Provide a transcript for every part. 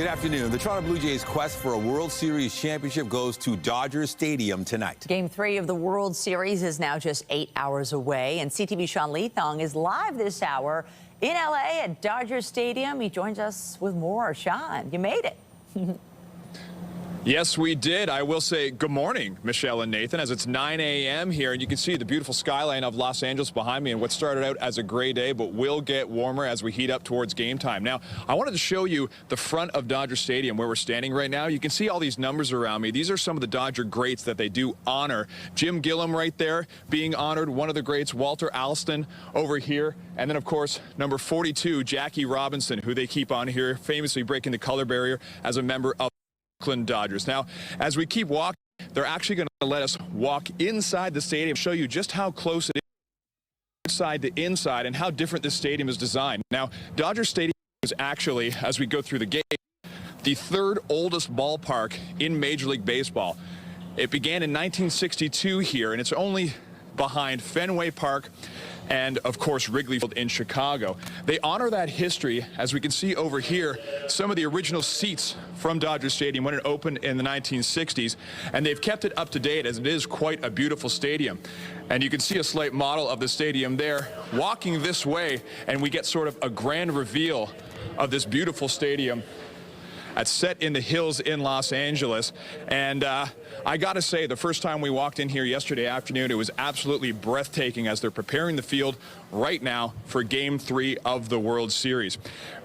Good afternoon. The Toronto Blue Jays' quest for a World Series championship goes to Dodger Stadium tonight. Game 3 of the World Series is now just 8 hours away, and CTV Sean Leathong is live this hour in L.A. at Dodger Stadium. He joins us with more. Sean, you made it. Yes, we did. I will say good morning, Michelle and Nathan, as it's 9 a.m. here, and you can see the beautiful skyline of Los Angeles behind me and what started out as a gray day, but will get warmer as we heat up towards game time. Now, I wanted to show you the front of Dodger Stadium where we're standing right now. You can see all these numbers around me. These are some of the Dodger greats that they do honor. Jim Gillum right there being honored, one of the greats, Walter Alston over here, and then, of course, number 42, Jackie Robinson, who they keep on here, famously breaking the color barrier as a member of Dodgers. Now, as we keep walking, they're actually going to let us walk inside the stadium, show you just how close it is inside to inside and how different this stadium is designed. Now, Dodger Stadium is actually, as we go through the gate, the third oldest ballpark in Major League Baseball. It began in 1962 here, and it's only behind Fenway Park and, of course, Wrigley Field in Chicago. They honor that history, as we can see over here, some of the original seats from Dodger Stadium when it opened in the 1960s, and they've kept it up to date, as it is quite a beautiful stadium. And you can see a slight model of the stadium there. Walking this way, and we get sort of a grand reveal of this beautiful stadium that's set in the hills in Los Angeles. And I gotta say, the first time we walked in here yesterday afternoon, it was absolutely breathtaking as they're preparing the field right now for Game 3 of the World Series.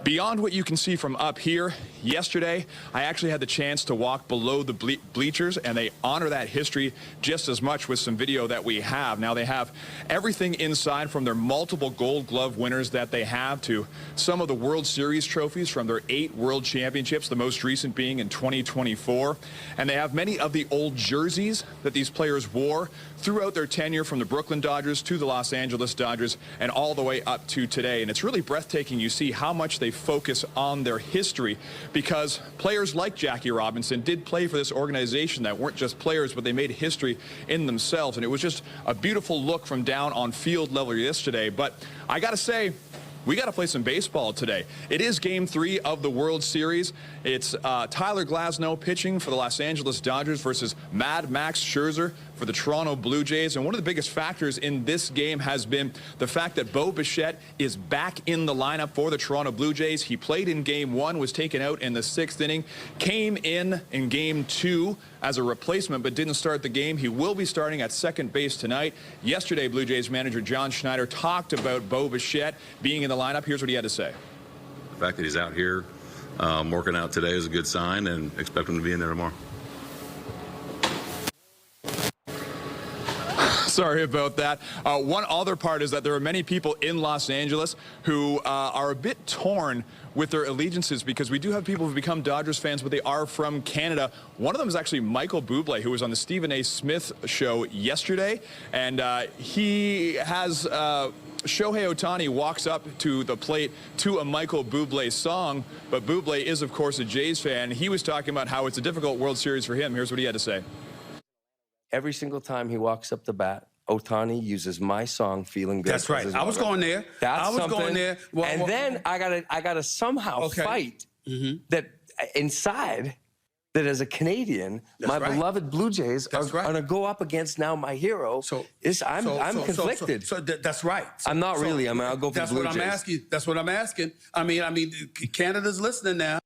Beyond what you can see from up here, yesterday I actually had the chance to walk below the bleachers, and they honor that history just as much with some video that we have. Now, they have everything inside, from their multiple Gold Glove winners that they have to some of the World Series trophies from their 8 World Championships, the most recent being in 2024. And they have many of the old jerseys that these players wore throughout their tenure, from the Brooklyn Dodgers to the Los Angeles Dodgers and all the way up to today. And it's really breathtaking. You see how much they focus on their history, because players like Jackie Robinson did play for this organization that weren't just players, but they made history in themselves. And it was just a beautiful look from down on field level yesterday. But I got to say, we got to play some baseball today. It is Game 3 of the World Series. It's Tyler Glasnow pitching for the Los Angeles Dodgers versus Mad Max Scherzer for the Toronto Blue Jays. And one of the biggest factors in this game has been the fact that Bo Bichette is back in the lineup for the Toronto Blue Jays. He played in Game 1, was taken out in the 6th inning, came in Game 2 as a replacement, but didn't start the game. He will be starting at second base tonight. Yesterday, Blue Jays manager John Schneider talked about Bo Bichette being in the lineup. Here's what he had to say. The fact that he's out here working out today is a good sign, and expect him to be in there tomorrow. Sorry about that. One other part is that there are many people in Los Angeles who are a bit torn with their allegiances, because we do have people who become Dodgers fans, but they are from Canada. One of them is actually Michael Bublé, who was on the Stephen A. Smith show yesterday, and he has Shohei Ohtani walks up to the plate to a Michael Bublé song, but Bublé is, of course, a Jays fan. He was talking about how it's a difficult World Series for him. Here's what he had to say. Every single time he walks up the bat, Ohtani uses my song, "Feeling Good." That's right. I was going there. That's I was something. going there. Well, then I gotta somehow fight that inside. That as a Canadian, my beloved Blue Jays are going to go up against now my hero. I'm conflicted. That's right. I'm not really. I mean, I'll go for the Blue Jays. That's what I'm asking. That's what I'm asking. I mean, Canada's listening now.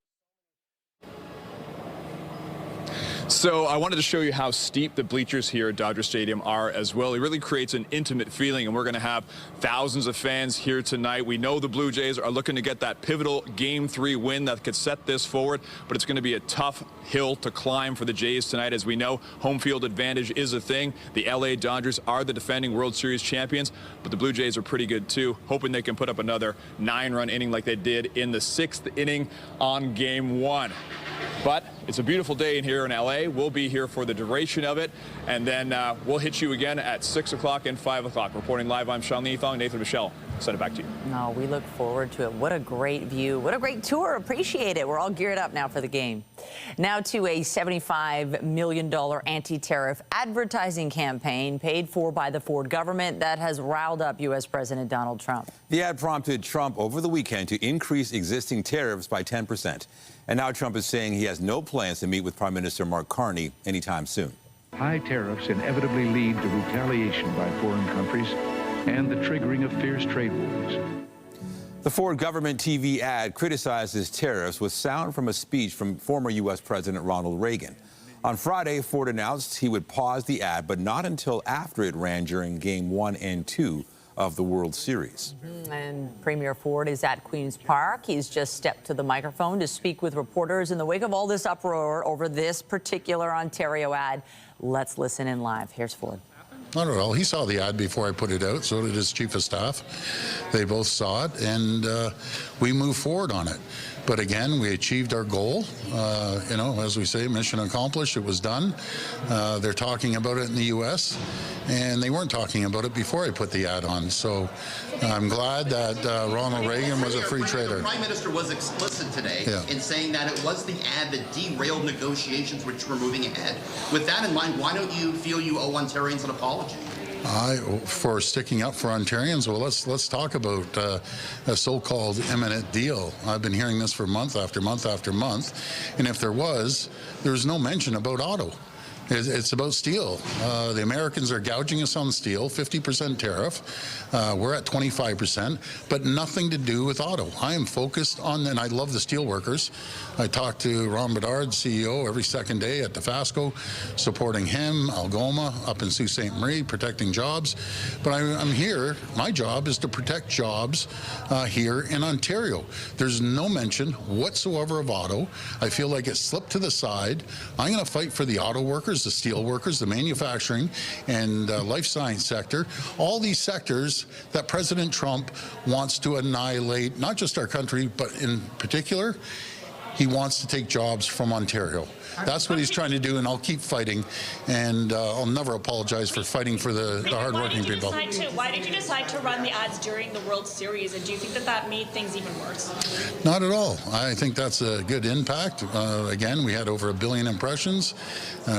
So I wanted to show you how steep the bleachers here at Dodger Stadium are as well. It really creates an intimate feeling, and we're going to have thousands of fans here tonight. We know the Blue Jays are looking to get that pivotal Game 3 win that could set this forward, but it's going to be a tough hill to climb for the Jays tonight. As we know, home field advantage is a thing. The LA Dodgers are the defending World Series champions, but the Blue Jays are pretty good too, hoping they can put up another 9-run inning like they did in the 6th inning on Game 1. But it's a beautiful day in here in LA. We'll be here for the duration of it, and then we'll hit you again at 6 o'clock and 5 o'clock. Reporting live, I'm Sean Leathong. Nathan, Michelle, send it back to you. No, we look forward to it. What a great view. What a great tour. Appreciate it. We're all geared up now for the game. Now to a $75 million anti-tariff advertising campaign paid for by the Ford government that has riled up U.S. President Donald Trump. The ad prompted Trump over the weekend to increase existing tariffs by 10%. And now Trump is saying he has no plans to meet with Prime Minister Mark Carney anytime soon. High tariffs inevitably lead to retaliation by foreign countries and the triggering of fierce trade wars. The Ford government TV ad criticizes tariffs with sound from a speech from former U.S. President Ronald Reagan. On Friday, Ford announced he would pause the ad, but not until after it ran during Game 1 and 2 of the World Series. And Premier Ford is at Queen's Park. He's just stepped to the microphone to speak with reporters in the wake of all this uproar over this particular Ontario ad. Let's listen in live. Here's Ford. Not at all. He saw the ad before I put it out. So did his chief of staff. They both saw it, and we moved forward on it. But again, we achieved our goal. You know, as we say, mission accomplished. It was done. They're talking about it in the U.S., and they weren't talking about it before I put the ad on. So I'm glad that Ronald Reagan was a free trader. The Prime Minister was explicit today in saying that it was the ad that derailed negotiations which were moving ahead. With that in mind, why don't you feel you owe Ontarians an apology? For sticking up for Ontarians, well, let's talk about a so-called imminent deal. I've been hearing this for month after month after month, and if there was no mention about auto. It's about steel. The Americans are gouging us on steel, 50% tariff. We're at 25%, but nothing to do with auto. I am focused on, and I love the steel workers. I talk to Ron Bedard, CEO, every second day at Dofasco, supporting him, Algoma, up in Sault Ste. Marie, protecting jobs. But I'm here. My job is to protect jobs here in Ontario. There's no mention whatsoever of auto. I feel like it slipped to the side. I'm going to fight for the auto workers, the steel workers, the manufacturing and life science sector, all these sectors that President Trump wants to annihilate, not just our country, but in particular, he wants to take jobs from Ontario. That's what he's trying to do, and I'll keep fighting, and I'll never apologize for fighting for the hardworking people. Why did you decide to run the ads during the World Series, and do you think that made things even worse? Not at all. I think that's a good impact. Again, we had over 1 billion impressions.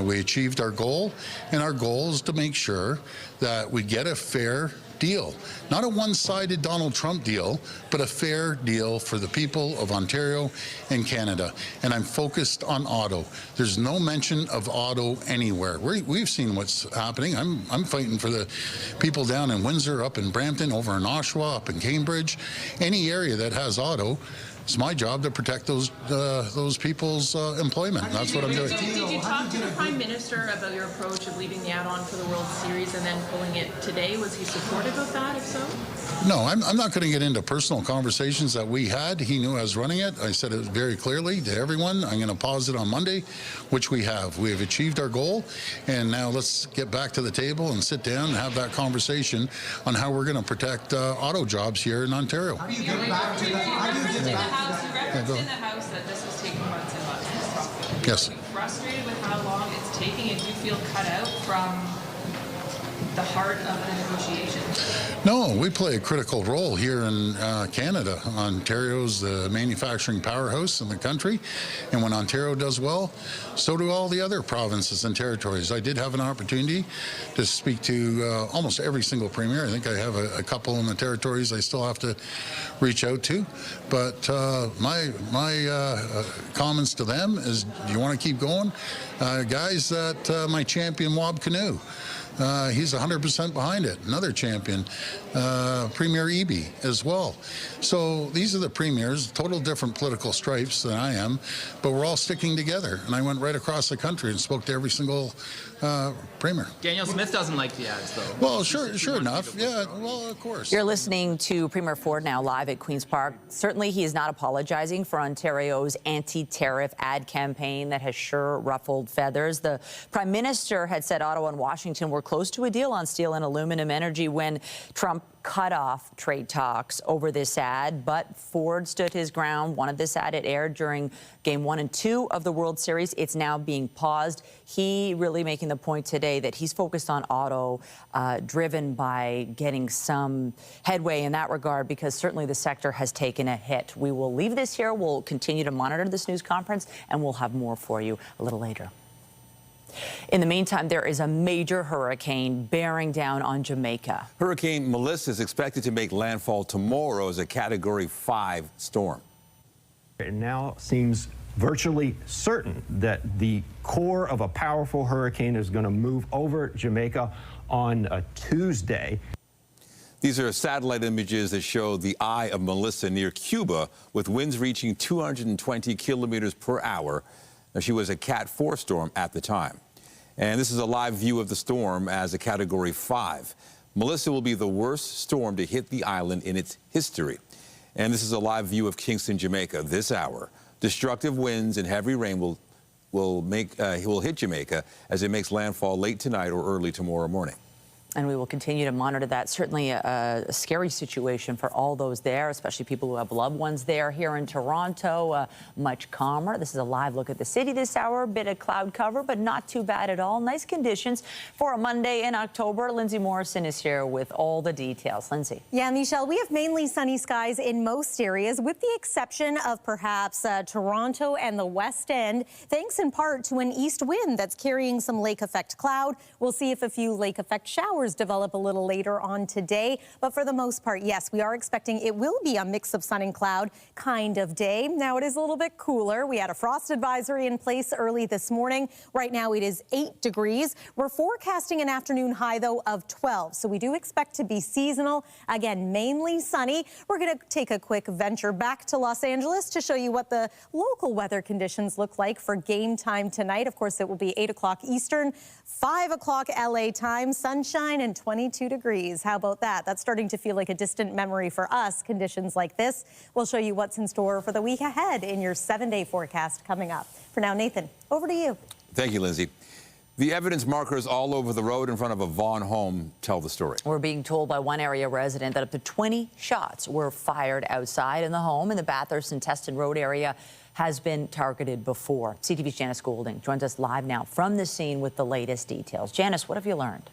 We achieved our goal, and our goal is to make sure that we get a fair deal. Not a one-sided Donald Trump deal, but a fair deal for the people of Ontario and Canada. And I'm focused on auto. There's no mention of auto anywhere. We've seen what's happening. I'm fighting for the people down in Windsor, up in Brampton, over in Oshawa, up in Cambridge. Any area that has auto, it's my job to protect those people's employment. That's what I'm doing. Did you talk to the Prime Minister about your approach of leaving the ad on for the World Series and then pulling it today? Was he supportive of that, if so? No, I'm not going to get into personal conversations that we had. He knew I was running it. I said it very clearly to everyone. I'm going to pause it on Monday, which we have. We have achieved our goal, and now let's get back to the table and sit down and have that conversation on how we're going to protect auto jobs here in Ontario. How do you get back to that? How do you get back? You referenced in the House that this was taking months and months. Yes. Are you frustrated with how long it's taking, and do you feel cut out from the heart of the negotiations? No, we play a critical role here in Canada. Ontario's the manufacturing powerhouse in the country, and when Ontario does well, so do all the other provinces and territories. I did have an opportunity to speak to almost every single premier. I think I have a couple in the territories I still have to reach out to, but my comments to them is, do you want to keep going? Guys, my champion Wab Canoe. He's 100% behind it. Another champion, Premier Eby as well. So these are the premiers, total different political stripes than I am, but we're all sticking together. And I went right across the country and spoke to every single premier. Danielle Smith doesn't like the ads, though. Well, sure enough. Yeah, well, of course. You're listening to Premier Ford now live at Queen's Park. Certainly, he is not apologizing for Ontario's anti-tariff ad campaign that has sure ruffled feathers. The Prime Minister had said Ottawa and Washington were were close to a deal on steel and aluminum energy when Trump cut off trade talks over this ad, but Ford stood his ground, wanted this ad. It aired during Game 1 and 2 of the World Series. It's now being paused. He really making the point today that he's focused on auto, driven by getting some headway in that regard, because certainly the sector has taken a hit. We will leave this here. We'll continue to monitor this news conference, and we'll have more for you a little later. In the meantime, there is a major hurricane bearing down on Jamaica. Hurricane Melissa is expected to make landfall tomorrow as a Category 5 storm. It now seems virtually certain that the core of a powerful hurricane is going to move over Jamaica on a Tuesday. These are satellite images that show the eye of Melissa near Cuba, with winds reaching 220 kilometers per hour. Now, she was a Cat 4 storm at the time. And this is a live view of the storm as a Category 5. Melissa will be the worst storm to hit the island in its history. And this is a live view of Kingston, Jamaica this hour. Destructive winds and heavy rain will hit Jamaica as it makes landfall late tonight or early tomorrow morning. And we will continue to monitor that. Certainly a scary situation for all those there, especially people who have loved ones there. Here in Toronto, much calmer. This is a live look at the city this hour. A bit of cloud cover, but not too bad at all. Nice conditions for a Monday in October. Lindsay Morrison is here with all the details. Lindsay. Yeah, Michelle, we have mainly sunny skies in most areas, with the exception of perhaps Toronto and the West End, thanks in part to an east wind that's carrying some lake effect cloud. We'll see if a few lake effect showers develop a little later on today. But for the most part, yes, we are expecting it will be a mix of sun and cloud kind of day. Now, it is a little bit cooler. We had a frost advisory in place early this morning. Right now, it is 8 degrees. We're forecasting an afternoon high, though, of 12. So we do expect to be seasonal. Again, mainly sunny. We're going to take a quick venture back to Los Angeles to show you what the local weather conditions look like for game time tonight. Of course, it will be 8 o'clock Eastern, 5 o'clock LA time, sunshine and 22 degrees. How about that? That's starting to feel like a distant memory for us, conditions like this. We'll show you what's in store for the week ahead in your 7-day forecast coming up. For now, Nathan, over to you. Thank you, Lindsay. The evidence markers all over the road in front of a Vaughan home tell the story. We're being told by one area resident that up to 20 shots were fired outside in the home in the Bathurst and Teston Road area has been targeted before. CTV's Janice Golding joins us live now from the scene with the latest details. Janice, what have you learned?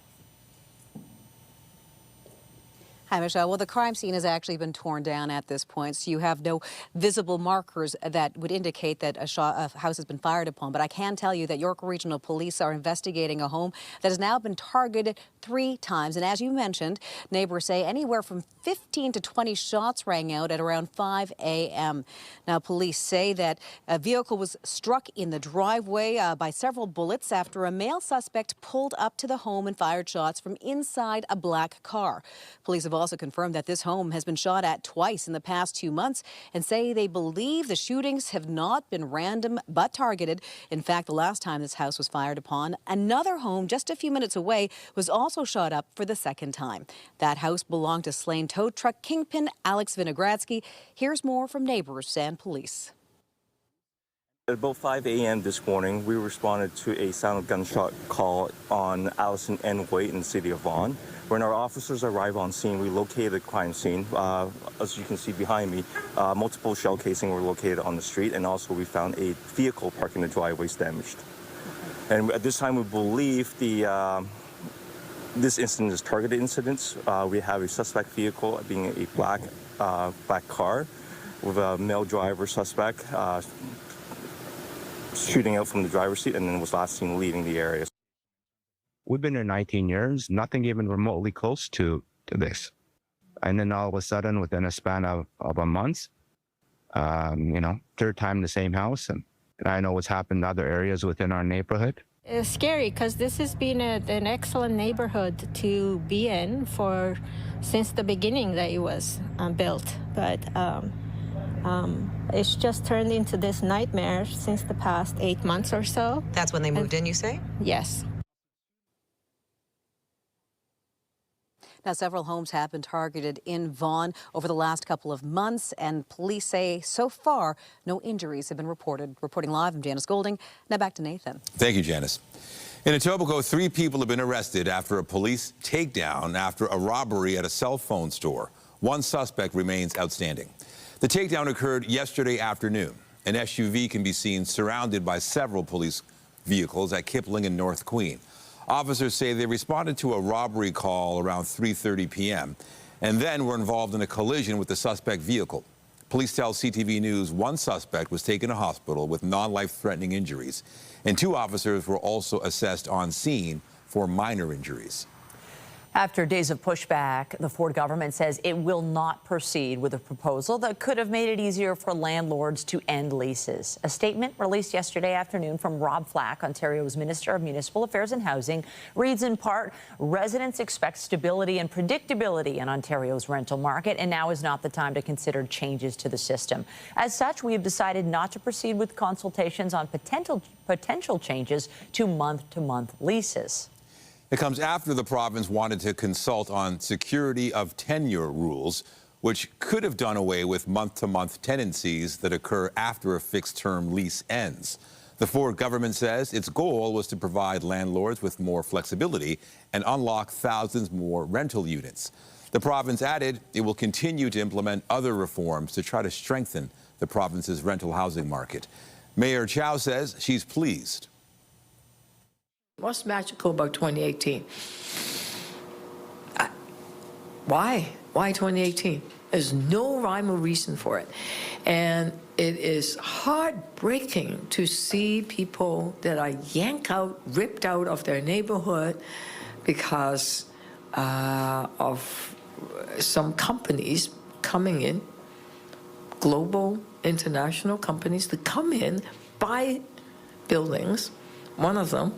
Hi, Michelle. Well, the crime scene has actually been torn down at this point, so you have no visible markers that would indicate that a house has been fired upon. But I can tell you that York Regional Police are investigating a home that has now been targeted 3 times. And as you mentioned, neighbors say anywhere from 15 to 20 shots rang out at around 5 a.m. Now, police say that a vehicle was struck in the driveway by several bullets after a male suspect pulled up to the home and fired shots from inside a black car. Police have also confirmed that this home has been shot at twice in the past 2 months and say they believe the shootings have not been random but targeted. In fact, the last time this house was fired upon, another home just a few minutes away was also shot up for the second time. That house belonged to slain tow truck kingpin Alex Vinogradsky. Here's more from neighbors and police. At about 5 a.m. this morning, we responded to a sound of gunshot call on Allison N. White in the city of Vaughan. When our officers arrived on scene, we located the crime scene. As you can see behind me, multiple shell casings were located on the street, and also we found a vehicle parked in the driveways damaged. And at this time, we believe this incident is targeted incidents. We have a suspect vehicle being a black car with a male driver suspect shooting out from the driver's seat, and then was last seen leaving the area. We've been here 19 years, nothing even remotely close to this. And then all of a sudden, within a span of a month, third time in the same house. And I know what's happened in other areas within our neighborhood. It's scary because this has been an excellent neighborhood to be in since the beginning that it was built. But it's just turned into this nightmare since the past 8 months or so. That's when they moved in, you say? Yes. Now, several homes have been targeted in Vaughan over the last couple of months, and police say so far no injuries have been reported. Reporting live, I'm Janice Golding. Now back to Nathan. Thank you, Janice. In Etobicoke, 3 people have been arrested after a police takedown after a robbery at a cell phone store. 1 suspect remains outstanding. The takedown occurred yesterday afternoon. An SUV can be seen surrounded by several police vehicles at Kipling and North Queen. Officers say they responded to a robbery call around 3:30 p.m. and then were involved in a collision with the suspect vehicle. Police tell CTV News 1 suspect was taken to hospital with non-life-threatening injuries, and 2 officers were also assessed on scene for minor injuries. After days of pushback, the Ford government says it will not proceed with a proposal that could have made it easier for landlords to end leases. A statement released yesterday afternoon from Rob Flack, Ontario's Minister of Municipal Affairs and Housing, reads in part, residents expect stability and predictability in Ontario's rental market, and now is not the time to consider changes to the system. As such, we have decided not to proceed with consultations on potential changes to month-to-month leases. It comes after the province wanted to consult on security of tenure rules, which could have done away with month-to-month tenancies that occur after a fixed-term lease ends. The Ford government says its goal was to provide landlords with more flexibility and unlock thousands more rental units. The province added it will continue to implement other reforms to try to strengthen the province's rental housing market. Mayor Chow says she's pleased. What's magical about 2018? Why? Why 2018? There's no rhyme or reason for it. And it is heartbreaking to see people that are ripped out of their neighborhood because of some companies coming in, global, international companies that come in, buy buildings. One of them,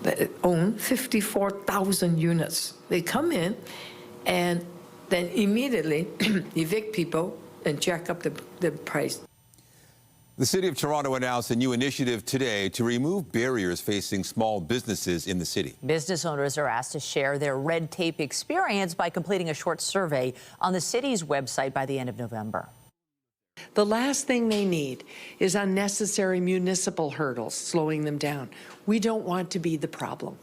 they own 54,000 units. They come in and then immediately evict people and jack up the price. The City of Toronto announced a new initiative today to remove barriers facing small businesses in the city. Business owners are asked to share their red tape experience by completing a short survey on the city's website by the end of November. The last thing they need is unnecessary municipal hurdles slowing them down. We don't want to be the problem.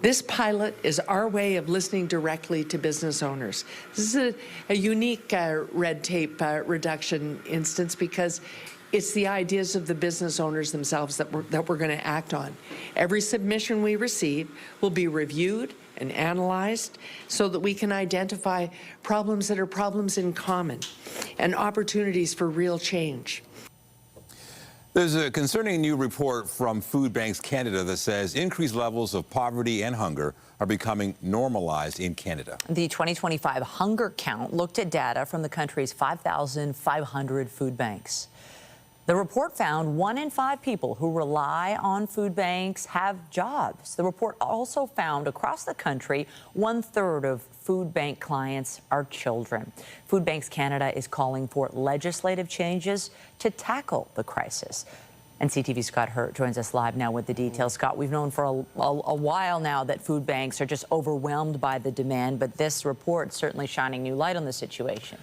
This pilot is our way of listening directly to business owners. This is a unique red tape reduction instance because it's the ideas of the business owners themselves that we're going to act on. Every submission we receive will be reviewed and analyzed so that we can identify problems that are problems in common and opportunities for real change. There's a concerning new report from Food Banks Canada that says increased levels of poverty and hunger are becoming normalized in Canada. The 2025 hunger count looked at data from the country's 5,500 food banks. The report found 1 in 5 people who rely on food banks have jobs. The report also found across the country, 1/3 of food bank clients are children. Food Banks Canada is calling for legislative changes to tackle the crisis. And CTV's Scott Hurt joins us live now with the details. Scott, we've known for a while now that food banks are just overwhelmed by the demand, but this report certainly shining new light on the situation.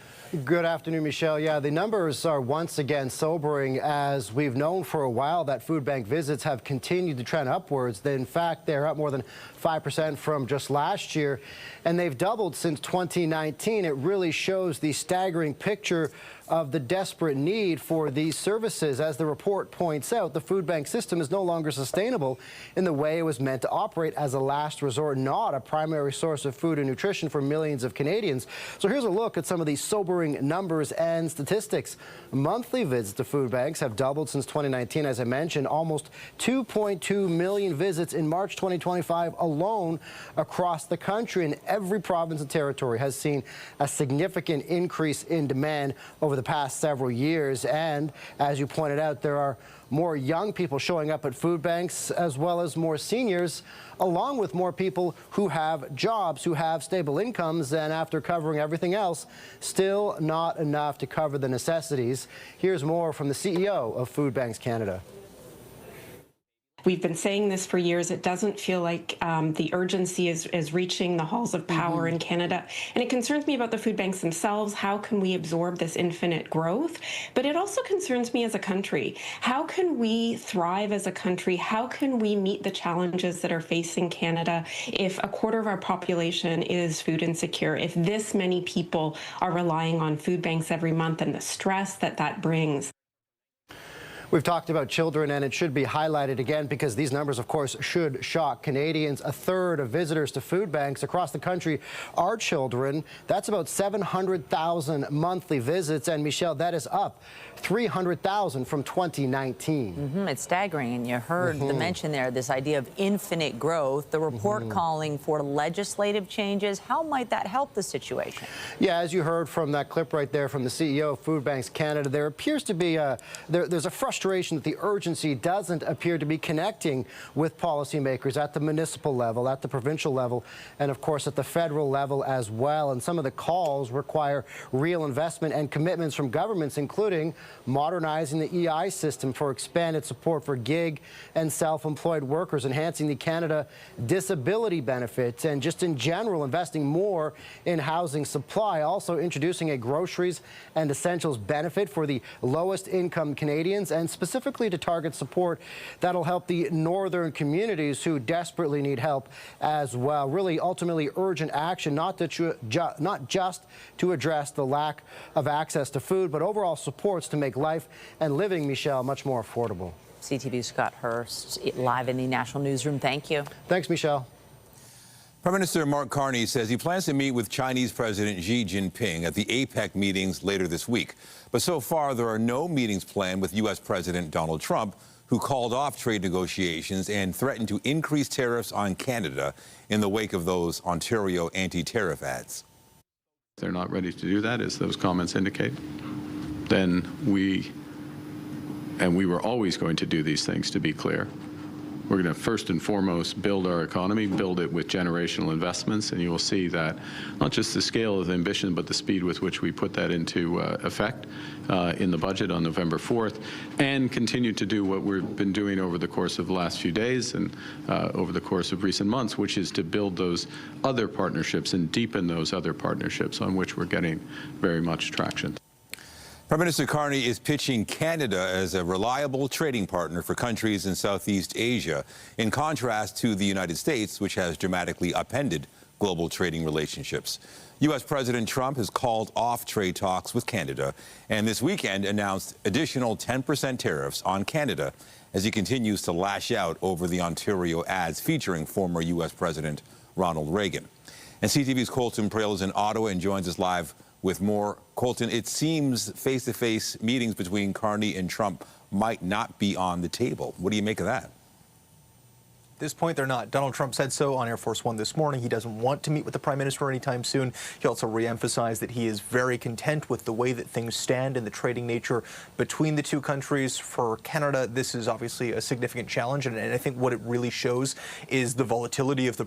Good afternoon, Michelle. Yeah, the numbers are once again sobering, as we've known for a while that food bank visits have continued to trend upwards. In fact, they're up more than 5% from just last year, and they've doubled since 2019. It really shows the staggering picture of the desperate need for these services. As the report points out, the food bank system is no longer sustainable in the way it was meant to operate, as a last resort, not a primary source of food and nutrition for millions of Canadians. So here's a look at some of these sobering numbers and statistics. Monthly visits to food banks have doubled since 2019, as I mentioned, almost 2.2 million visits in March 2025 alone across the country, and every province and territory has seen a significant increase in demand over the past several years. And as you pointed out, there are more young people showing up at food banks, as well as more seniors, along with more people who have jobs, who have stable incomes, and after covering everything else, still not enough to cover the necessities. Here's more from the CEO of Food Banks Canada. We've been saying this for years. It doesn't feel like the urgency is reaching the halls of power in Canada. And it concerns me about the food banks themselves. How can we absorb this infinite growth? But it also concerns me as a country. How can we thrive as a country? How can we meet the challenges that are facing Canada if a quarter of our population is food insecure, if this many people are relying on food banks every month and the stress that that brings? We've talked about children, and it should be highlighted again because these numbers, of course, should shock Canadians. A third of visitors to food banks across the country are children. That's about 700,000 monthly visits. And, Michelle, that is up 300,000 from 2019. It's staggering. And you heard the mention there, this idea of infinite growth, the report calling for legislative changes. How might that help the situation? Yeah, as you heard from that clip right there from the CEO of Food Banks Canada, there appears to be there's a frustration that the urgency doesn't appear to be connecting with policymakers at the municipal level, at the provincial level, and of course at the federal level as well. And some of the calls require real investment and commitments from governments, including modernizing the EI system for expanded support for gig and self-employed workers, enhancing the Canada disability benefits, and just in general investing more in housing supply. Also introducing a groceries and essentials benefit for the lowest income Canadians, and specifically to target support that'll help the northern communities who desperately need help as well. Really, ultimately, urgent action, not just to address the lack of access to food, but overall supports to make life and living, Michelle, much more affordable. CTV's Scott Hurst, live in the National Newsroom. Thank you. Thanks, Michelle. Prime Minister Mark Carney says he plans to meet with Chinese President Xi Jinping at the APEC meetings later this week. But so far, there are no meetings planned with U.S. President Donald Trump, who called off trade negotiations and threatened to increase tariffs on Canada in the wake of those Ontario anti-tariff ads. If they're not ready to do that, as those comments indicate, then we were always going to do these things, to be clear. We're going to first and foremost build our economy, build it with generational investments, and you will see that not just the scale of the ambition, but the speed with which we put that into effect in the budget on November 4th, and continue to do what we've been doing over the course of the last few days and over the course of recent months, which is to build those other partnerships and deepen those other partnerships on which we're getting very much traction. Prime Minister Carney is pitching Canada as a reliable trading partner for countries in Southeast Asia, in contrast to the United States, which has dramatically upended global trading relationships. U.S. President Trump has called off trade talks with Canada and this weekend announced additional 10% tariffs on Canada as he continues to lash out over the Ontario ads featuring former U.S. President Ronald Reagan. And CTV's Colton Prale is in Ottawa and joins us live with more. Colton, it seems face-to-face meetings between Carney and Trump might not be on the table. What do you make of that? At this point, they're not. Donald Trump said so on Air Force One this morning. He doesn't want to meet with the Prime Minister anytime soon. He also reemphasized that he is very content with the way that things stand and the trading nature between the two countries. For Canada, this is obviously a significant challenge, and I think what it really shows is the volatility of the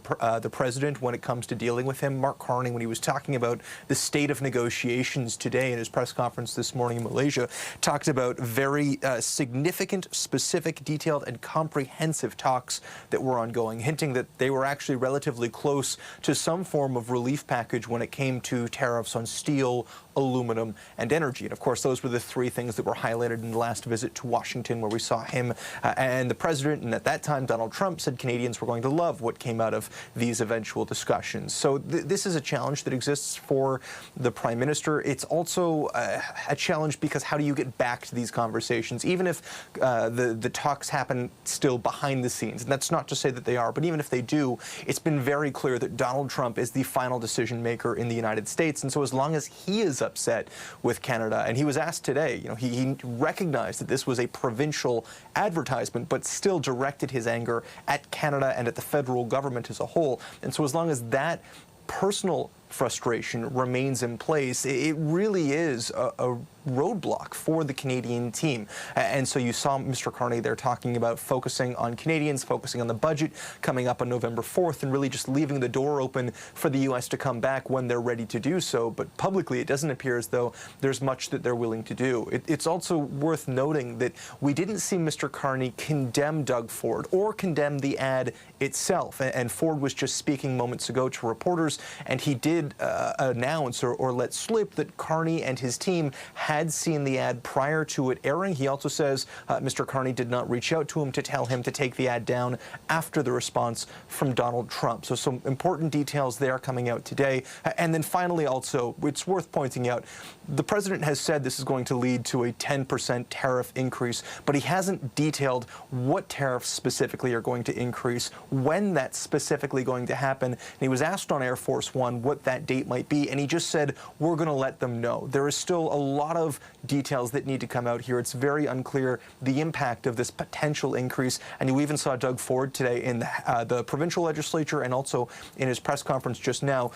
president when it comes to dealing with him. Mark Carney, when he was talking about the state of negotiations today in his press conference this morning in Malaysia, talked about very significant, specific, detailed, and comprehensive talks that were ongoing, hinting that they were actually relatively close to some form of relief package when it came to tariffs on steel, aluminum, and energy. And of course, those were the three things that were highlighted in the last visit to Washington, where we saw him and the president, and at that time, Donald Trump said Canadians were going to love what came out of these eventual discussions. So this is a challenge that exists for the Prime Minister. It's also a challenge because how do you get back to these conversations, even if the talks happen still behind the scenes? And that's not to say that they are, but even if they do, it's been very clear that Donald Trump is the final decision maker in the United States. And so as long as he is upset with Canada, and he was asked today, he recognized that this was a provincial advertisement, but still directed his anger at Canada and at the federal government as a whole. And so as long as that personal frustration remains in place. It really is a roadblock for the Canadian team. And so you saw Mr. Carney there talking about focusing on Canadians, focusing on the budget coming up on November 4th, and really just leaving the door open for the U.S. to come back when they're ready to do so. But publicly, it doesn't appear as though there's much that they're willing to do. It's also worth noting that we didn't see Mr. Carney condemn Doug Ford or condemn the ad itself. And Ford was just speaking moments ago to reporters, and he did announce or let slip that Carney and his team had seen the ad prior to it airing. He also says Mr. Carney did not reach out to him to tell him to take the ad down after the response from Donald Trump. So some important details there coming out today. And then finally, also, it's worth pointing out, the president has said this is going to lead to a 10% tariff increase, but he hasn't detailed what tariffs specifically are going to increase, when that's specifically going to happen. And he was asked on Air Force One what that date might be, and he just said, we're going to let them know. There is still a lot of details that need to come out here. It's very unclear the impact of this potential increase. And you even saw Doug Ford today in the provincial legislature and also in his press conference just now,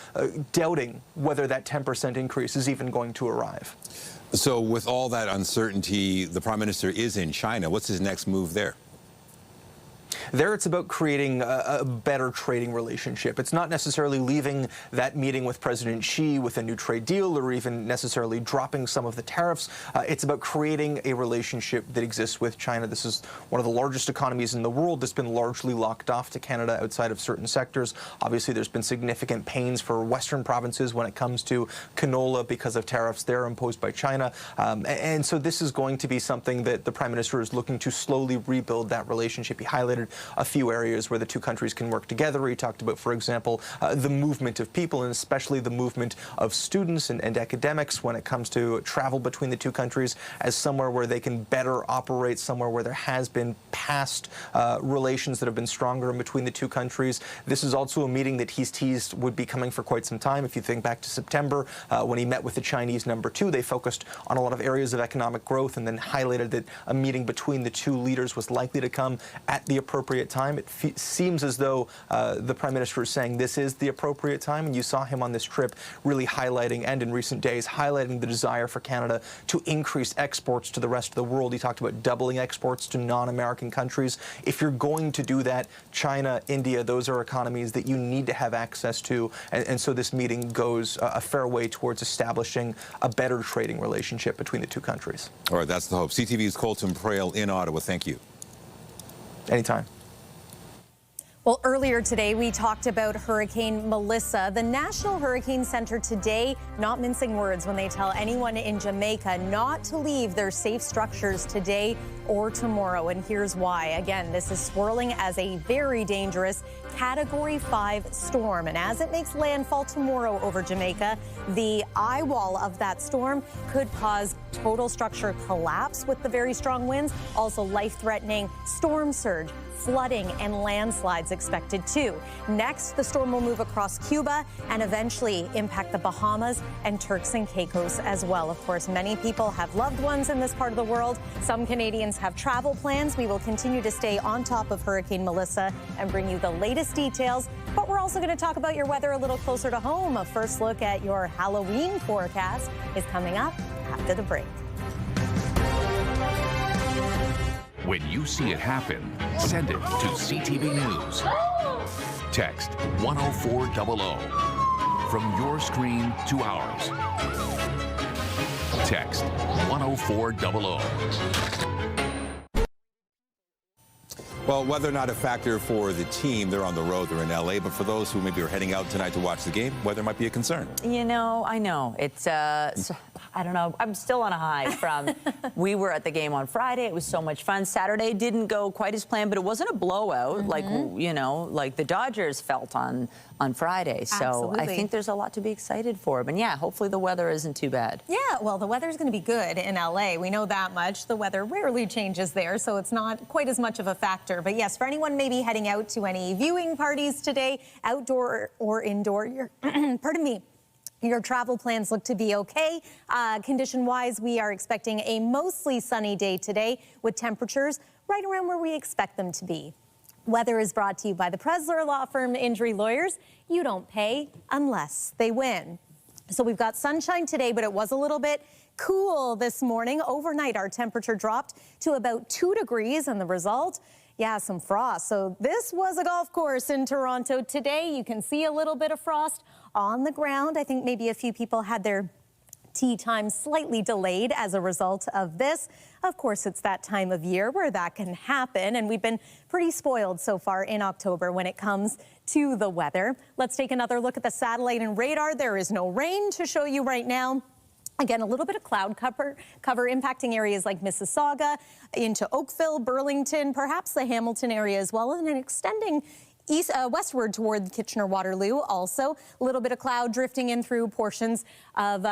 doubting whether that 10% increase is even going to arrive. So with all that uncertainty, the Prime Minister is in China. What's his next move there? There, it's about creating a better trading relationship. It's not necessarily leaving that meeting with President Xi with a new trade deal or even necessarily dropping some of the tariffs. It's about creating a relationship that exists with China. This is one of the largest economies in the world that's been largely locked off to Canada outside of certain sectors. Obviously, there's been significant pains for Western provinces when it comes to canola because of tariffs there imposed by China. And so this is going to be something that the Prime Minister is looking to slowly rebuild that relationship. He highlighted a few areas where the two countries can work together. He talked about, for example, the movement of people and especially the movement of students and academics when it comes to travel between the two countries as somewhere where they can better operate, somewhere where there has been past relations that have been stronger in between the two countries. This is also a meeting that he's teased would be coming for quite some time. If you think back to September, when he met with the Chinese #2, they focused on a lot of areas of economic growth and then highlighted that a meeting between the two leaders was likely to come at the appropriate time. It seems as though the Prime Minister is saying this is the appropriate time, and you saw him on this trip really highlighting, and in recent days, highlighting the desire for Canada to increase exports to the rest of the world. He talked about doubling exports to non-American countries. If you're going to do that, China, India, those are economies that you need to have access to, and so this meeting goes a fair way towards establishing a better trading relationship between the two countries. All right, that's the hope. CTV's Colton Prail in Ottawa. Thank you. Anytime. Well, earlier today, we talked about Hurricane Melissa. The National Hurricane Center today not mincing words when they tell anyone in Jamaica not to leave their safe structures today or tomorrow. And here's why. Again, this is swirling as a very dangerous Category 5 storm. And as it makes landfall tomorrow over Jamaica, the eye wall of that storm could cause total structure collapse with the very strong winds. Also life-threatening storm surge, flooding and landslides expected too. Next, the storm will move across Cuba and eventually impact the Bahamas and Turks and Caicos as well. Of course, many people have loved ones in this part of the world. Some Canadians have travel plans. We will continue to stay on top of Hurricane Melissa and bring you the latest details. But we're also going to talk about your weather a little closer to home. A first look at your Halloween forecast is coming up after the break. When you see it happen, send it to CTV News. Text 10400 from your screen to ours. Text 10400. Well, weather not a factor for the team. They're on the road. They're in L.A. But for those who maybe are heading out tonight to watch the game, weather might be a concern. You know, I know. It's, I don't know. I'm still on a high from, we were at the game on Friday. It was so much fun. Saturday didn't go quite as planned, but it wasn't a blowout like, you know, like the Dodgers felt on Friday. So Absolutely. I think there's a lot to be excited for. But yeah, hopefully the weather isn't too bad. Yeah, well, the weather's going to be good in L.A. We know that much. The weather rarely changes there, so it's not quite as much of a factor. But yes, for anyone maybe heading out to any viewing parties today, outdoor or indoor, pardon me, your travel plans look to be okay. Condition-wise, we are expecting a mostly sunny day today with temperatures right around where we expect them to be. Weather is brought to you by the Presler Law Firm Injury Lawyers. You don't pay unless they win. So we've got sunshine today, but it was a little bit cool this morning. Overnight, our temperature dropped to about 2 degrees, and the result, yeah, some frost. So this was a golf course in Toronto today. You can see a little bit of frost on the ground. I think maybe a few people had their tee time slightly delayed as a result of this. Of course, it's that time of year where that can happen, and we've been pretty spoiled so far in October when it comes to the weather. Let's take another look at the satellite and radar. There is no rain to show you right now. Again, a little bit of cloud cover impacting areas like Mississauga, into Oakville, Burlington, perhaps the Hamilton area as well, and then extending westward toward Kitchener-Waterloo. Also, a little bit of cloud drifting in through portions of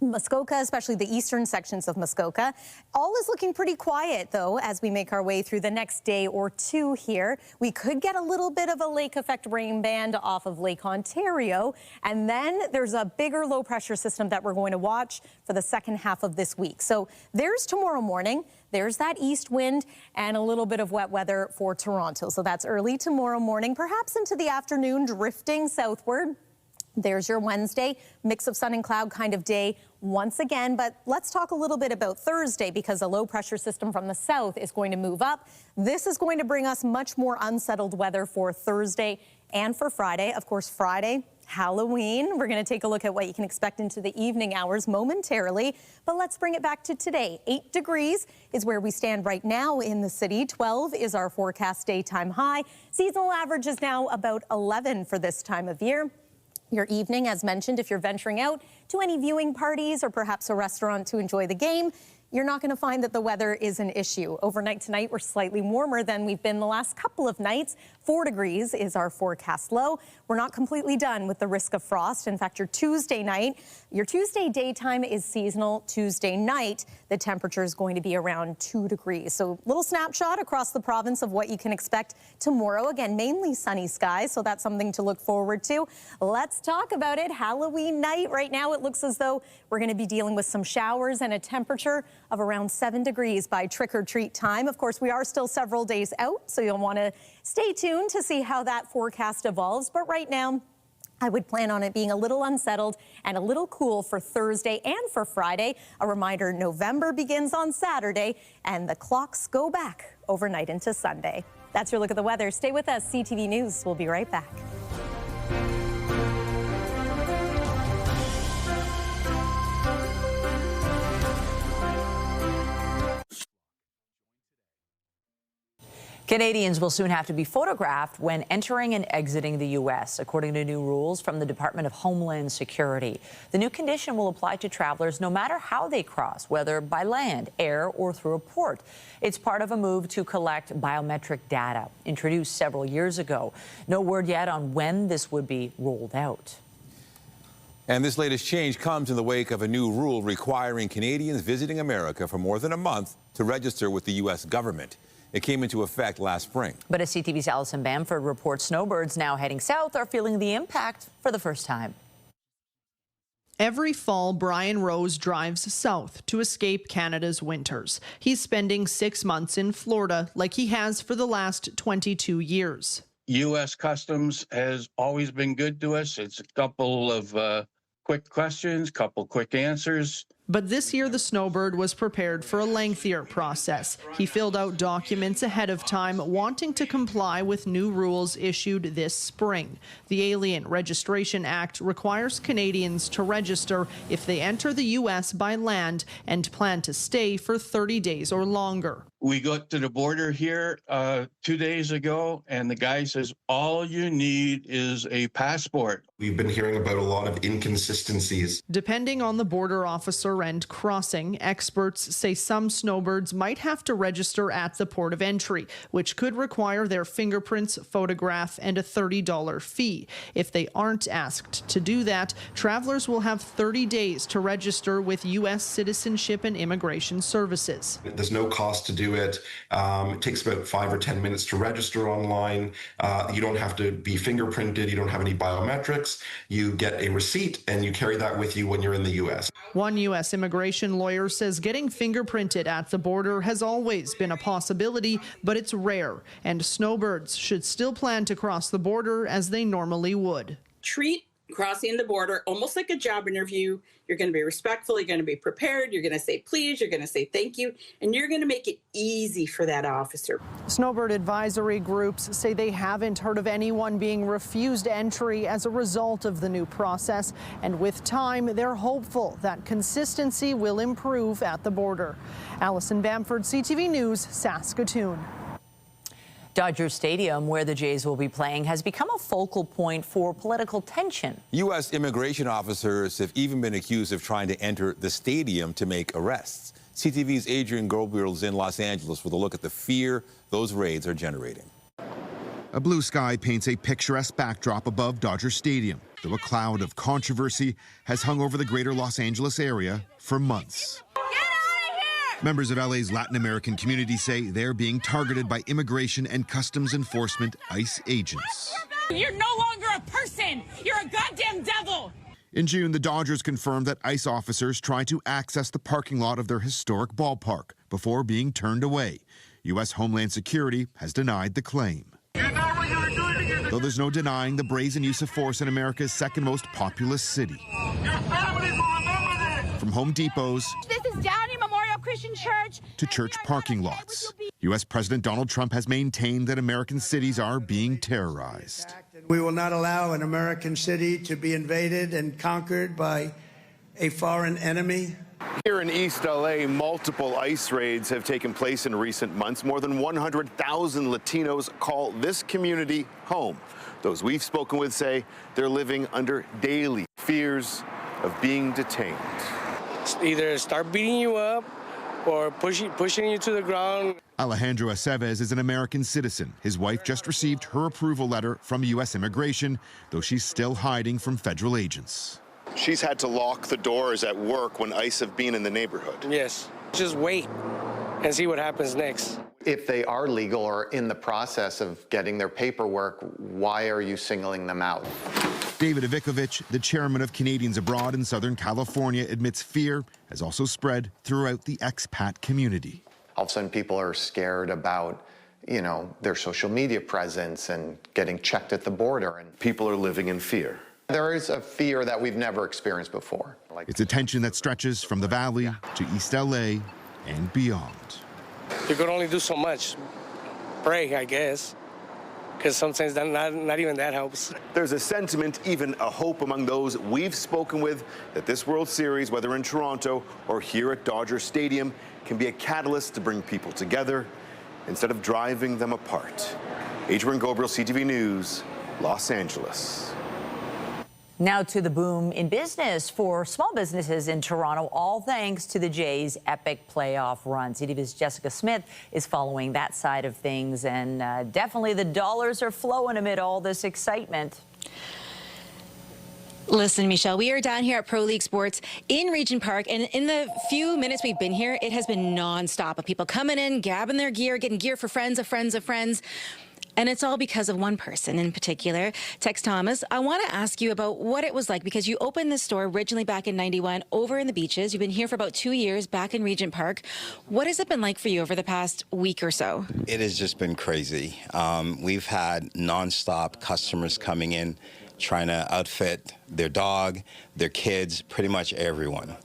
Muskoka, especially the eastern sections of Muskoka. All is looking pretty quiet, though, as we make our way through the next day or two here. We could get a little bit of a lake effect rain band off of Lake Ontario. And then there's a bigger low pressure system that we're going to watch for the second half of this week. So there's tomorrow morning. There's that east wind and a little bit of wet weather for Toronto. So that's early tomorrow morning, perhaps into the afternoon, drifting southward. There's your Wednesday, mix of sun and cloud kind of day once again. But let's talk a little bit about Thursday, because a low pressure system from the south is going to move up. This is going to bring us much more unsettled weather for Thursday and for Friday. Of course, Friday, Halloween. We're going to take a look at what you can expect into the evening hours momentarily. But let's bring it back to today. 8 degrees is where we stand right now in the city. 12 is our forecast daytime high. Seasonal average is now about 11 for this time of year. Your evening, as mentioned, if you're venturing out to any viewing parties or perhaps a restaurant to enjoy the game, you're not going to find that the weather is an issue. Overnight tonight, we're slightly warmer than we've been the last couple of nights. 4 degrees is our forecast low. We're not completely done with the risk of frost. In fact, your Tuesday daytime is seasonal. Tuesday night, the temperature is going to be around 2 degrees. So little snapshot across the province of what you can expect tomorrow. Again, mainly sunny skies, so that's something to look forward to. Let's talk about it. Halloween night. Right now, it looks as though we're going to be dealing with some showers and a temperature of around 7 degrees by trick-or-treat time. Of course, we are still several days out, so you'll want to stay tuned to see how that forecast evolves. But right now, I would plan on it being a little unsettled and a little cool for Thursday and for Friday. A reminder, November begins on Saturday, and the clocks go back overnight into Sunday. That's your look at the weather. Stay with us. CTV News. We'll be right back. Canadians will soon have to be photographed when entering and exiting the U.S., according to new rules from the Department of Homeland Security. The new condition will apply to travelers no matter how they cross, whether by land, air, or through a port. It's part of a move to collect biometric data, introduced several years ago. No word yet on when this would be rolled out. And this latest change comes in the wake of a new rule requiring Canadians visiting America for more than a month to register with the U.S. government. It came into effect last spring. But as CTV's Alison Bamford reports, snowbirds now heading south are feeling the impact for the first time. Every fall, Brian Rose drives south to escape Canada's winters. He's spending 6 months in Florida like he has for the last 22 years. U.S. Customs has always been good to us. It's a couple of quick questions, couple quick answers. But this year, the snowbird was prepared for a lengthier process. He filled out documents ahead of time, wanting to comply with new rules issued this spring. The Alien Registration Act requires Canadians to register if they enter the U.S. by land and plan to stay for 30 days or longer. We got to the border here 2 days ago, and the guy says, all you need is a passport. We've been hearing about a lot of inconsistencies. Depending on the border officer and crossing, experts say some snowbirds might have to register at the port of entry, which could require their fingerprints, photograph, and a $30 fee. If they aren't asked to do that, travelers will have 30 days to register with U.S. Citizenship and Immigration Services. There's no cost to do it. It takes about 5 or 10 minutes to register online. You don't have to be fingerprinted. You don't have any biometrics. You get a receipt and you carry that with you when you're in the U.S. One U.S. immigration lawyer says getting fingerprinted at the border has always been a possibility, but it's rare, and snowbirds should still plan to cross the border as they normally would. Treat crossing the border almost like a job interview. You're going to be respectful, you're going to be prepared, you're going to say please, you're going to say thank you, and you're going to make it easy for that officer. Snowbird advisory groups say they haven't heard of anyone being refused entry as a result of the new process, and with time, they're hopeful that consistency will improve at the border. Allison Bamford, CTV News, Saskatoon. Dodger Stadium, where the Jays will be playing, has become a focal point for political tension. U.S. immigration officers have even been accused of trying to enter the stadium to make arrests. CTV's Adrian Goldberg is in Los Angeles with a look at the fear those raids are generating. A blue sky paints a picturesque backdrop above Dodger Stadium, though a cloud of controversy has hung over the greater Los Angeles area for months. Members of LA's Latin American community say they're being targeted by immigration and customs enforcement ICE agents. You're no longer a person. You're a goddamn devil. In June, the Dodgers confirmed that ICE officers tried to access the parking lot of their historic ballpark before being turned away. U.S. Homeland Security has denied the claim. Though there's no denying the brazen use of force in America's second most populous city. From Home Depots This is Downey Memorial Christian Church to church parking lots, U.S. President Donald Trump has maintained that American cities are being terrorized. We will not allow an American city to be invaded and conquered by a foreign enemy. Here in East LA, multiple ICE raids have taken place in recent months. More than 100,000 Latinos call this community home. Those we've spoken with say they're living under daily fears of being detained. Either start beating you up or pushing you to the ground. Alejandro Aceves is an American citizen. His wife just received her approval letter from U.S. Immigration, though she's still hiding from federal agents. She's had to lock the doors at work when ICE have been in the neighborhood. Yes, just wait and see what happens next. If they are legal or in the process of getting their paperwork, why are you singling them out? David Ivikovic, the chairman of Canadians Abroad in Southern California, admits fear has also spread throughout the expat community. All of a sudden, people are scared about, their social media presence and getting checked at the border. And people are living in fear. There is a fear that we've never experienced before. It's a tension that stretches from the Valley to East LA and beyond. You could only do so much. Pray, I guess. Because sometimes not even that helps. There's a sentiment, even a hope among those we've spoken with, that this World Series, whether in Toronto or here at Dodger Stadium, can be a catalyst to bring people together instead of driving them apart. Adrian Goldberg, CTV News, Los Angeles. Now to the boom in business for small businesses in Toronto, all thanks to the Jays' epic playoff run. CTV's Jessica Smith is following that side of things, and definitely the dollars are flowing amid all this excitement. Listen, Michelle, we are down here at Pro League Sports in Regent Park, and in the few minutes we've been here, it has been nonstop of people coming in, grabbing their gear, getting gear for friends of friends of friends. And it's all because of one person in particular, Tex Thomas. I want to ask you about what it was like, because you opened this store originally back in '91 over in the beaches. You've been here for about 2 years back in Regent Park. What has it been like for you over the past week or so? It has just been crazy. We've had nonstop customers coming in, trying to outfit their dog, their kids, pretty much everyone.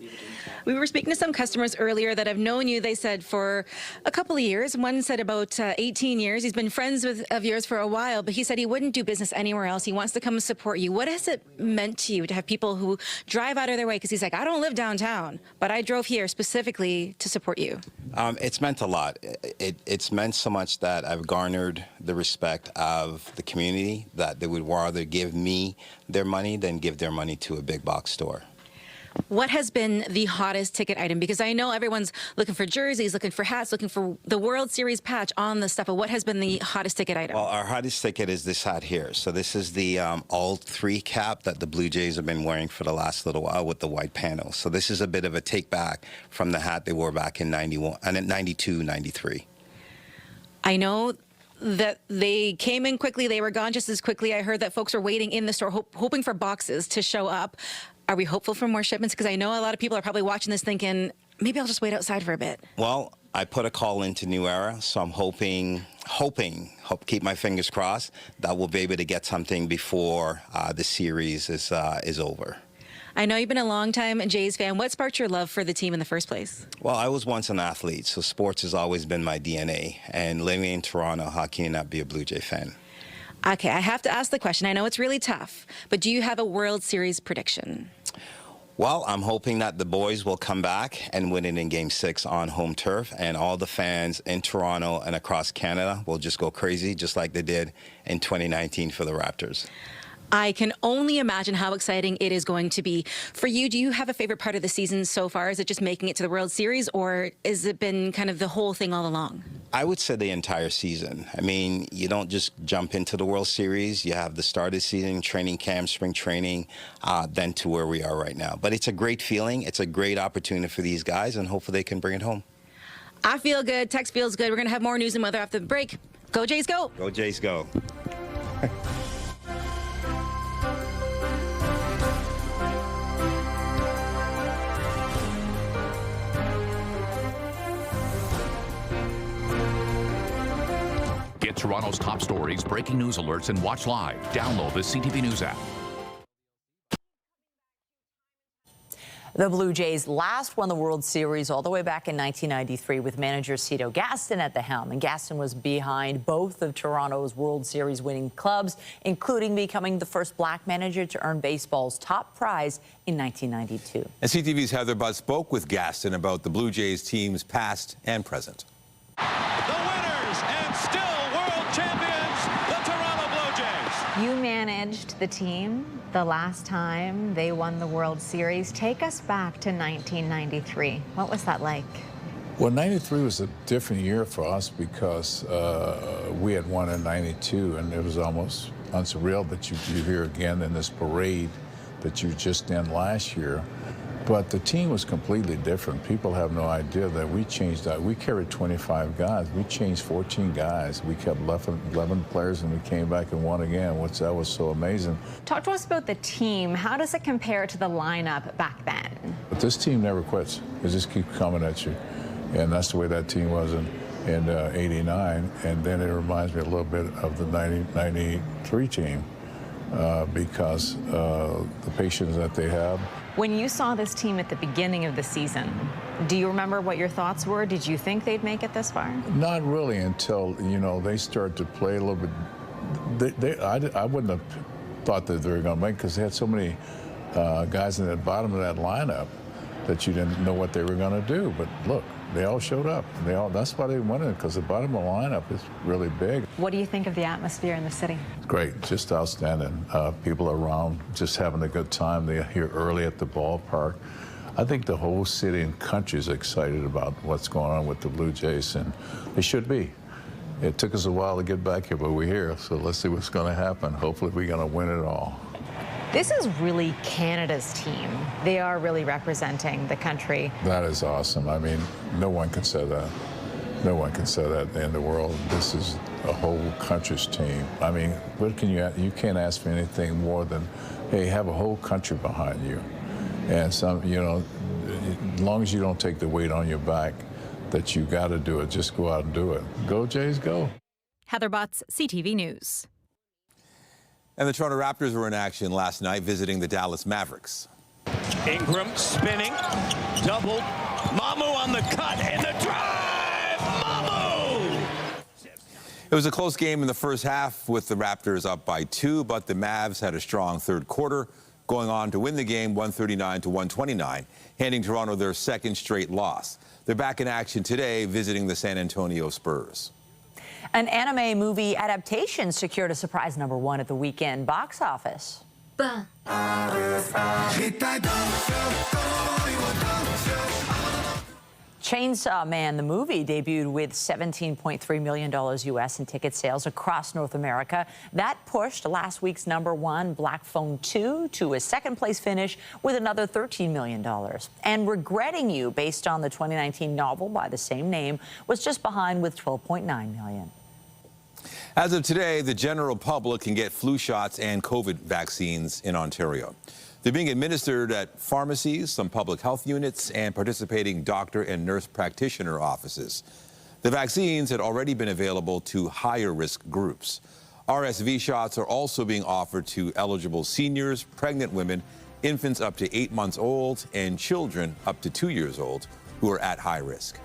We were speaking to some customers earlier that have known you, they said, for a couple of years. One said about 18 years. He's been friends of yours for a while, but he said he wouldn't do business anywhere else. He wants to come and support you. What has it meant to you to have people who drive out of their way? Because he's like, I don't live downtown, but I drove here specifically to support you. It's meant a lot. It's meant so much that I've garnered the respect of the community, that they would rather give me their money than give their money to a big box store. What has been the hottest ticket item? Because I know everyone's looking for jerseys, looking for hats, looking for the World Series patch on the stuff. But what has been the hottest ticket item? Well, our hottest ticket is this hat here. So this is the all-3 cap that the Blue Jays have been wearing for the last little while with the white panel. So this is a bit of a take back from the hat they wore back in 91 and in 92, 93. I know that they came in quickly. They were gone just as quickly. I heard that folks were waiting in the store, hoping for boxes to show up. Are we hopeful for more shipments? Because I know a lot of people are probably watching this thinking, maybe I'll just wait outside for a bit. Well, I put a call into New Era, so I'm hoping, keep my fingers crossed, that we'll be able to get something before the series is over. I know you've been a long-time Jays fan. What sparked your love for the team in the first place? Well, I was once an athlete, so sports has always been my DNA. And living in Toronto, how can you not be a Blue Jay fan? Okay, I have to ask the question. I know it's really tough, but do you have a World Series prediction? Well, I'm hoping that the boys will come back and win it in Game 6 on home turf, and all the fans in Toronto and across Canada will just go crazy, just like they did in 2019 for the Raptors. I can only imagine how exciting it is going to be. For you, do you have a favorite part of the season so far? Is it just making it to the World Series, or has it been kind of the whole thing all along? I would say the entire season. I mean, you don't just jump into the World Series. You have the start of the season, training camp, spring training, then to where we are right now. But it's a great feeling. It's a great opportunity for these guys, and hopefully they can bring it home. I feel good. Tex feels good. We're going to have more news and weather after the break. Go Jays, go! Go Jays, go. Get Toronto's top stories, breaking news alerts, and watch live. Download the CTV News app. The Blue Jays last won the World Series all the way back in 1993 with manager Cito Gaston at the helm. And Gaston was behind both of Toronto's World Series winning clubs, including becoming the first black manager to earn baseball's top prize in 1992. And CTV's Heather Butt spoke with Gaston about the Blue Jays team's past and present. The winners and still world champions, the Toronto Blue Jays. You managed the team the last time they won the World Series. Take us back to 1993. What was that like? Well, 93 was a different year for us because we had won in 92, and it was almost unsurreal that you're here again in this parade that you just in last year. But the team was completely different. People have no idea that we changed that. We carried 25 guys. We changed 14 guys. We kept 11 players, and we came back and won again, that was so amazing. Talk to us about the team. How does it compare to the lineup back then? But this team never quits. It just keeps coming at you. And that's the way that team was in 89. And then it reminds me a little bit of the 93 team because the patience that they have. When you saw this team at the beginning of the season, do you remember what your thoughts were? Did you think they'd make it this far? Not really until, they started to play a little bit. I wouldn't have thought that they were going to make it because they had so many guys in the bottom of that lineup that you didn't know what they were going to do. But look, they all showed up. That's why they won it, because the bottom of the lineup is really big. What do you think of the atmosphere in the city? It's great, just outstanding. People around just having a good time. They're here early at the ballpark. I think the whole city and country is excited about what's going on with the Blue Jays, and they should be. It took us a while to get back here, but we're here, so let's see what's going to happen. Hopefully we're going to win it all. This is really Canada's team. They are really representing the country. That is awesome. I mean, no one can say that. No one can say that in the world. This is a whole country's team. I mean, what can you can't ask for anything more than, hey, have a whole country behind you. And as long as you don't take the weight on your back that you got to do it, just go out and do it. Go Jays, go. Heather Butts, CTV News. And the Toronto Raptors were in action last night visiting the Dallas Mavericks. Ingram spinning, double, Mamu on the cut, and the drive, Mamu! It was a close game in the first half with the Raptors up by 2, but the Mavs had a strong third quarter, going on to win the game 139-129, handing Toronto their second straight loss. They're back in action today visiting the San Antonio Spurs. An anime movie adaptation secured a surprise #1 at the weekend box office. Chainsaw Man, the movie, debuted with $17.3 million US in ticket sales across North America. That pushed last week's #1, Black Phone 2, to a second-place finish with another $13 million. And Regretting You, based on the 2019 novel by the same name, was just behind with $12.9 million. As of today, the general public can get flu shots and COVID vaccines in Ontario. They're being administered at pharmacies, some public health units, and participating doctor and nurse practitioner offices. The vaccines had already been available to higher risk groups. RSV shots are also being offered to eligible seniors, pregnant women, infants up to 8 months old, and children up to 2 years old who are at high risk.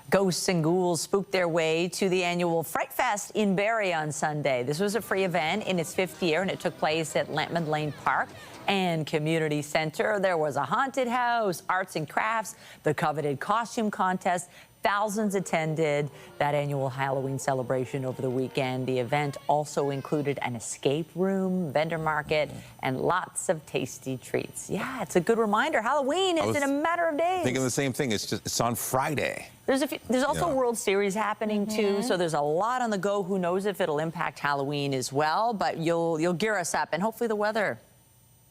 Ghosts and ghouls spooked their way to the annual Fright Fest in Barrie on Sunday. This was a free event in its 5th year, and it took place at Lampman Lane Park and Community Center. There was a haunted house, arts and crafts, the coveted costume contest. Thousands attended that annual Halloween celebration over the weekend. The event also included an escape room, vendor market, and lots of tasty treats. Yeah, it's a good reminder. Halloween is in a matter of days. Thinking the same thing. It's on Friday. There's also World Series happening too, so there's a lot on the go. Who knows if it'll impact Halloween as well? But you'll gear us up, and hopefully the weather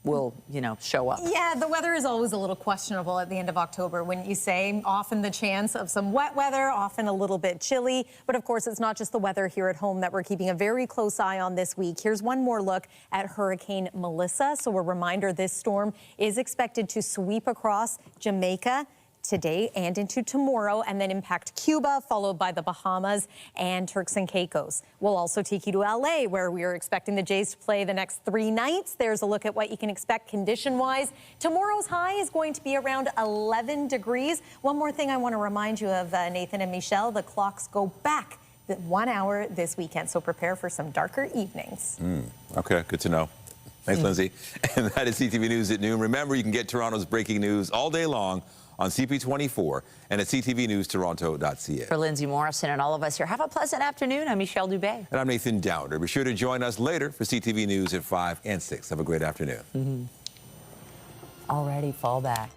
will, show up. Yeah, the weather is always a little questionable at the end of October, wouldn't you say? Often the chance of some wet weather, often a little bit chilly. But of course, it's not just the weather here at home that we're keeping a very close eye on this week. Here's one more look at Hurricane Melissa. So a reminder, this storm is expected to sweep across Jamaica today and into tomorrow, and then impact Cuba, followed by the Bahamas and Turks and Caicos. We'll also take you to LA, where we are expecting the Jays to play the next 3 nights. There's a look at what you can expect condition-wise. Tomorrow's high is going to be around 11 degrees. One more thing I want to remind you of, Nathan and Michelle, the clocks go back 1 hour this weekend, so prepare for some darker evenings. Okay, good to know. Thanks, Lindsay. And that is CTV News at noon. Remember, you can get Toronto's breaking news all day long on CP24 and at ctvnewstoronto.ca. For Lindsay Morrison and all of us here, have a pleasant afternoon. I'm Michelle Dubé. And I'm Nathan Downer. Be sure to join us later for CTV News at 5 and 6. Have a great afternoon. Already fall back.